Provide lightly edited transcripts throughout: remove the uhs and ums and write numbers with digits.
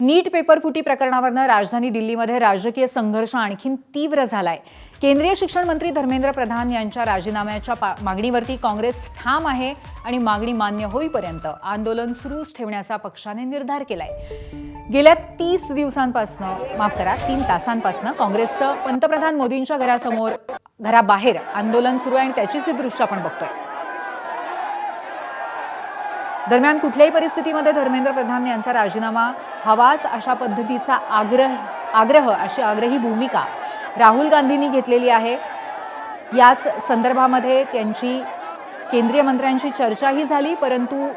नीट paper फुटी प्रकरणावरनं राजधानी दिल्लीमध्ये राजकीय संघर्ष आणखीन तीव्र झालाय। केंद्रीय शिक्षण मंत्री धर्मेंद्र प्रधान यांच्या राजीनाम्याच्या मागणीवरती काँग्रेस ठाम आहे आणि मागणी मान्य होईपर्यंत आंदोलन सुरूच ठेवण्याचा पक्षाने निर्धार केलाय। गेल्या 30 तासांपासून काँग्रेसचं पंतप्रधान मोदींच्या घराबाहेर आंदोलन सुरू आहे आणि त्याचीच ही दृश्य आपण बघतोय। दरम्यान कुठल्याही परिस्थितीमध्ये धर्मेंद्र प्रधान यांचा राजीनामा हवाच अशा पद्धतीचा अशी आग्रही भूमिका राहुल गांधींनी घेतलेली आहे। याच संदर्भामध्ये त्यांची केंद्रीय मंत्र्यांशी चर्चाही झाली, परंतु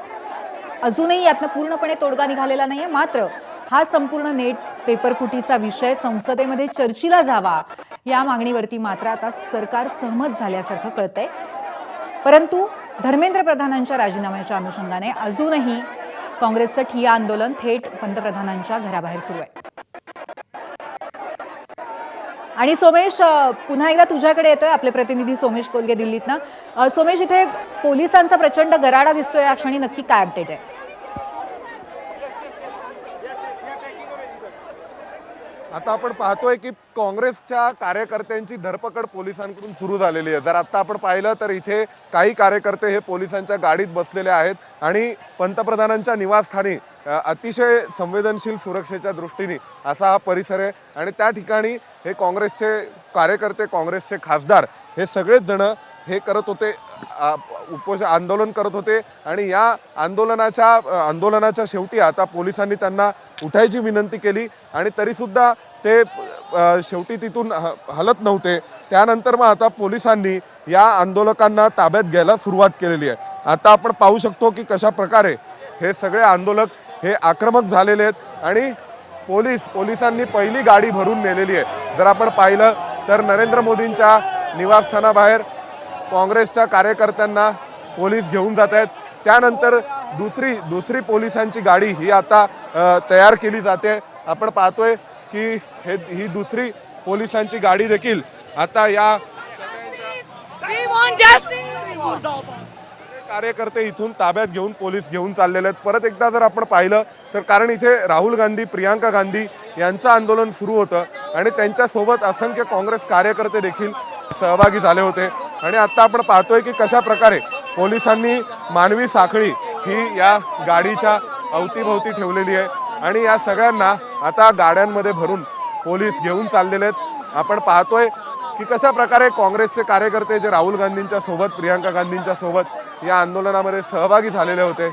अजूनही यातनं पूर्णपणे तोडगा निघालेला नाहीये। मात्र हा संपूर्ण नेट पेपर फुटीचा विषय संसदेमध्ये चर्चेला जावा या मागणीवरती मात्र आता सरकार सहमत झाल्यासारखं कळतंय। परंतु धर्मेंद्र प्रधानांच्या राजीनाम्याच्या अनुषंगाने अजूनही काँग्रेसचं ठिय्या आंदोलन थेट पंतप्रधानांच्या घराबाहेर सुरू आहे। आणि सोमेश, पुन्हा एकदा तुझ्याकडे येतोय आपले प्रतिनिधी सोमेश कोलगे दिल्लीतनं। सोमेश, इथे पोलिसांचा प्रचंड गराडा दिसतोय, या क्षणी नक्की काय अपडेट आहे? आता आपण पाहतोय की काँग्रेसच्या कार्यकर्त्यांची धरपकड पोलिसांकडून सुरू झालेली आहे। जर आता आपण पाहिलं तर इथे काही कार्यकर्ते हे पोलिसांच्या गाडीत बसलेले आहेत आणि पंतप्रधानांच्या निवासस्थानी अतिशय संवेदनशील सुरक्षेच्या दृष्टीने असा हा परिसर आहे आणि त्या ठिकाणी हे काँग्रेसचे कार्यकर्ते, काँग्रेसचे खासदार हे सगळेच जण हे करत होते, आंदोलन करत होते आणि या आंदोलनाच्या शेवटी आता पोलिसांनी त्यांना उठायची विनंती केली आणि तरीसुद्धा ते शेवटी तिथून हलत नव्हते। त्यानंतर मग आता पोलिसांनी या आंदोलकांना ताब्यात घ्यायला सुरुवात केलेली आहे। आता आपण पाहू शकतो की कशा प्रकारे हे सगळे आंदोलक हे आक्रमक झालेले आहेत आणि पोलिसांनी पहिली गाडी भरून नेलेली आहे। जर आपण पाहिलं तर नरेंद्र मोदींच्या निवासस्थानाबाहेर काँग्रेसच्या कार्यकर्त्यांना पोलीस घेऊन जात आहेत। त्यानंतर दुसरी पोलिसांची गाडी ही आता तयार केली जाते। आपण पाहतोय की ही दुसरी पोलिसांची गाडी देखील आता या कार्यकर्ते इथून ताब्यात घेऊन पोलीस घेऊन चाललेले आहेत। परत एकदा जर आपण पाहिलं तर कारण इथे राहुल गांधी, प्रियांका गांधी यांचं आंदोलन सुरू होतं आणि त्यांच्यासोबत असंख्य काँग्रेस कार्यकर्ते देखील सहभागी झाले होते आणि आता आपण पाहतोय की कशा प्रकारे पोलिसांनी मानवी साखळी ही या गाडीच्या अवतीभोवती ठेवलेली आहे आणि या सगळ्यांना आता गाड्यांमध्ये भरून पोलीस घेऊन चाललेले आहेत। आपण पाहतोय की कशा प्रकारे काँग्रेसचे कार्यकर्ते जे राहुल गांधींच्या सोबत, प्रियांका गांधींच्या सोबत या आंदोलनामध्ये सहभागी झालेले होते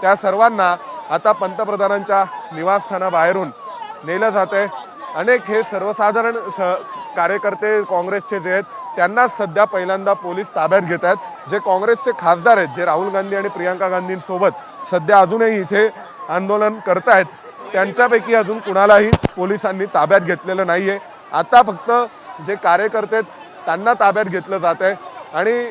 त्या सर्वांना आता पंतप्रधानांच्या निवासस्थानाबाहेरून नेलं जात आहे। अनेक हे सर्वसाधारण कार्यकर्ते काँग्रेसचे जे आहेत त्यांना सध्या पहिल्यांदा पोलीस ताब्यात घेत आहेत। जे काँग्रेसचे खासदार आहेत, जे राहुल गांधी आणि प्रियांका गांधींसोबत सध्या अजूनही इथे आंदोलन करतायत, त्यांच्यापैकी अजून कुणालाही पोलिसांनी ताब्यात घेतलेलं नाही आहे। आता फक्त जे कार्यकर्ते आहेत त्यांना ताब्यात घेतलं जात आहे आणि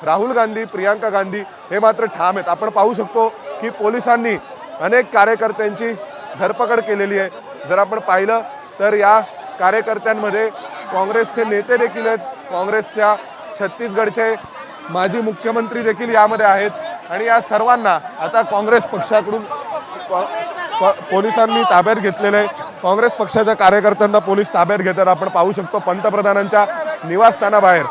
राहुल गांधी, प्रियांका गांधी हे मात्र ठाम आहेत। आपण पाहू शकतो की पोलिसांनी अनेक कार्यकर्त्यांची धरपकड केलेली आहे। जर आपण पाहिलं तर या कार्यकर्त्यांमध्ये काँग्रेसचे नेते देखील आहेत, काँग्रेसच्या छत्तीसगडचे माजी मुख्यमंत्री देखील यामध्ये आहेत आणि या सर्वांना आता काँग्रेस पक्षाकडून पोलिसांनी ताब्यात घेतलेले आहे। काँग्रेस पक्षाच्या कार्यकर्त्यांना पोलीस ताब्यात घेतात। आपण पाहू शकतो पंतप्रधानांच्या निवासस्थानाबाहेर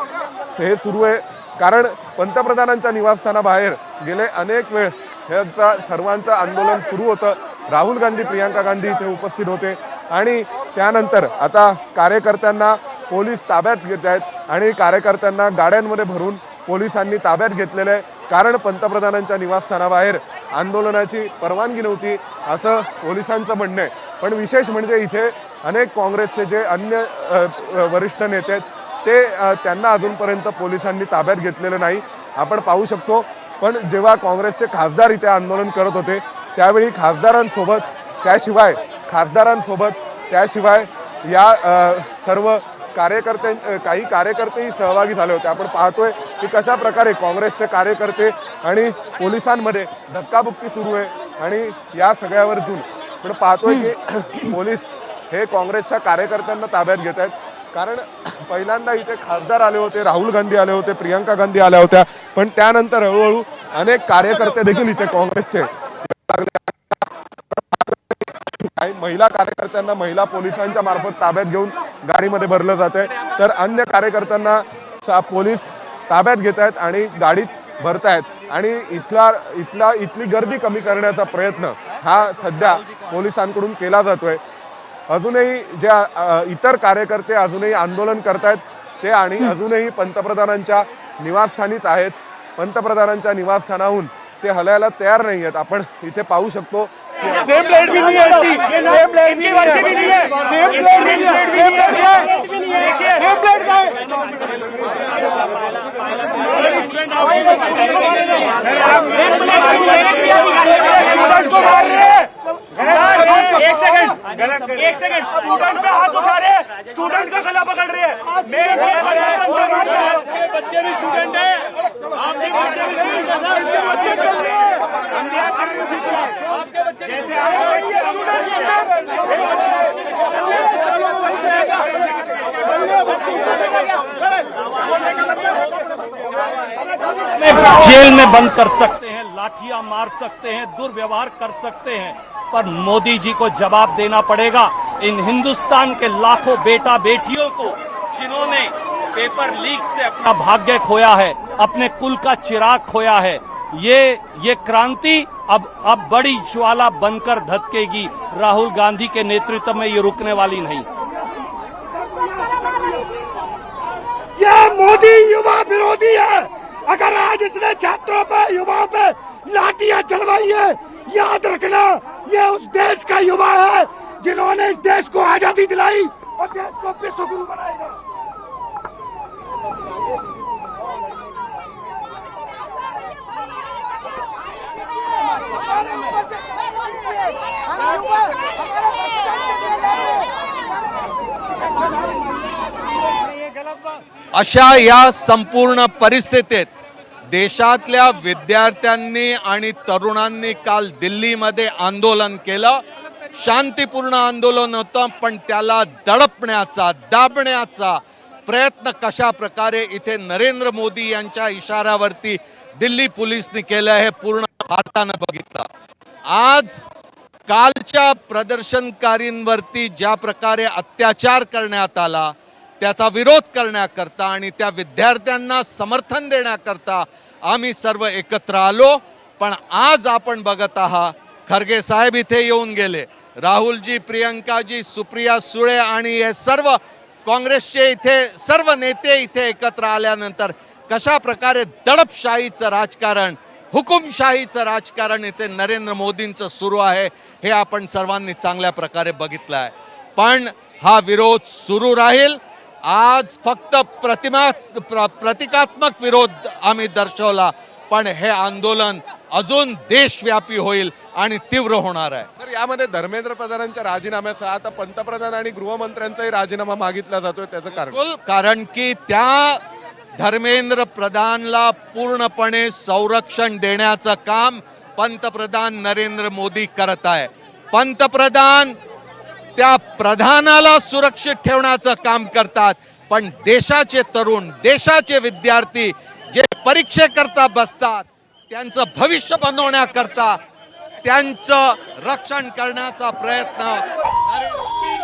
हे सुरू आहे, कारण पंतप्रधानांच्या निवासस्थानाबाहेर गेले अनेक वेळ ह्याचा सर्वांचं आंदोलन सुरू होतं। राहुल गांधी, प्रियांका गांधी इथे उपस्थित होते आणि त्यानंतर आता कार्यकर्त्यांना पोलीस ताब्यात घेत आहेत आणि कार्यकर्त्यांना गाड्यांमध्ये भरून पोलिसांनी ताब्यात घेतलेलं आहे, कारण पंतप्रधानांच्या निवासस्थानाबाहेर आंदोलनाची परवानगी नव्हती असं पोलिसांचं म्हणणं आहे। पण विशेष म्हणजे इथे अनेक काँग्रेसचे जे अन्य वरिष्ठ नेते आहेत ते त्यांना अजूनपर्यंत पोलिसांनी ताब्यात घेतलेलं नाही। आपण पाहू शकतो पण जेव्हा काँग्रेसचे खासदार इथे आंदोलन करत होते त्यावेळी त्याशिवाय या सर्व काही कार्यकर्तेही सहभागी झाले होते। आपण पाहतोय की कशा प्रकारे काँग्रेसचे कार्यकर्ते आणि पोलिसांमध्ये धक्काबुक्की सुरू आहे आणि या सगळ्यावरून आपण पाहतोय की पोलीस हे काँग्रेसच्या कार्यकर्त्यांना ताब्यात घेत आहेत, कारण पहिल्यांदा इथे खासदार आले होते, राहुल गांधी आले होते, प्रियांका गांधी आल्या होत्या, पण त्यानंतर हळूहळू अनेक कार्यकर्ते देखील इथे काँग्रेसचे महिला कार्यकर्त्यांना महिला पोलिसांच्या मार्फत ताब्यात घेऊन गाडीमध्ये भरलं जात आहे, तर अन्य कार्यकर्त्यांना पोलीस ताब्यात घेत आहेत आणि गाडीत भरतायत आणि इथली गर्दी कमी करण्याचा प्रयत्न हा सध्या पोलिसांकडून केला जातोय। अजूनही ज्या इतर कार्यकर्ते अजूनही आंदोलन करतायत ते आणि अजूनही पंतप्रधानांच्या निवासस्थानीच आहेत। पंतप्रधानांच्या निवासस्थानाहून ते हलायला तयार नाही आहेत। आपण इथे पाहू शकतो की सेम प्लेट भी नहीं है सेम प्लेट भी नहीं है सेम प्लेट भी नहीं है सेम प्लेट का एक सेकंड स्टूडेंट पे हाथ उठा रहे हैं, स्टूडेंट का गला पकड़ रहे हैं। बच्चे भी स्टूडेंट है, आप भी बच्चे चल रहे हैं, आपके बच्चे जेल में बंद कर सकते हैं, लाठियां मार सकते हैं, दुर्व्यवहार कर सकते हैं, पर मोदी जी को जवाब देना पड़ेगा इन हिंदुस्तान के लाखों बेटा बेटियों को जिन्होंने पेपर लीक से अपना भाग्य खोया है, अपने कुल का चिराग खोया है। ये क्रांति अब बड़ी ज्वाला बनकर धधकेगी। राहुल गांधी के नेतृत्व में ये रुकने वाली नहीं। यह मोदी युवा विरोधी है। अगर आज इसने छात्रों पे युवाओं पे लाठियां चलवाई है, याद रखना ये उस देश का युवा है जिन्होंने इस देश को आजादी दिलाई और देश को विश्वगुरु बनाएगा। अशा या संपूर्ण परिस्थितीत देशातल्या विद्यार्थ्यांनी आणि तरुणांनी काल दिल्लीमध्ये आंदोलन केलं। शांतिपूर्ण आंदोलन होतं, पण त्याला दडपण्याचा दाबण्याचा प्रयत्न कशा प्रकारे इथे नरेंद्र मोदी यांच्या इशाऱ्यावरती दिल्ली पोलिसनी केलं हे पूर्ण भारतानं बघितलं। आज कालच्या प्रदर्शनकारींवरती ज्या प्रकारे अत्याचार करण्यात आला त्याचा विरोध करण्याकरता आणि त्या विद्यार्थ्यांना समर्थन देण्याकरता आम्ही सर्व एकत्र आलो। पण आज आपण बघत आहात खरगे साहेब इथे येऊन गेले, राहुलजी, प्रियंकाजी, सुप्रिया सुळे आणि हे सर्व काँग्रेसचे इथे सर्व नेते इथे एकत्र आल्यानंतर कशा प्रकारे दडपशाहीचं राजकारण, हुकुमशाहीचं राजकारण इथे नरेंद्र मोदींचं सुरू आहे हे आपण सर्वांनी चांगल्या प्रकारे बघितलं आहे। पण हा विरोध सुरू राहील। आज फक्त प्रतिकात्मक विरोध आम्ही दर्शवला, पण हे आंदोलन अजून देशव्यापी होईल आणि तीव्र होणार आहे। तर यामध्ये धर्मेंद्र प्रधानांच्या राजीनाम्यासह आता पंतप्रधान आणि गृहमंत्र्यांचाही राजीनामा मागितला जातोय, त्याचं कारण बिलकुल, कारण की त्या धर्मेंद्र प्रधानला पूर्णपणे संरक्षण देण्याचं काम पंतप्रधान नरेंद्र मोदी करत आहे। पंतप्रधान त्या प्रधानाला सुरक्षित ठेवण्याचं काम करतात, पण देशाचे तरुण, देशाचे विद्यार्थी जे परीक्षेकरता बसतात त्यांचं भविष्य बनवण्याकरता त्यांचं रक्षण करण्याचा प्रयत्न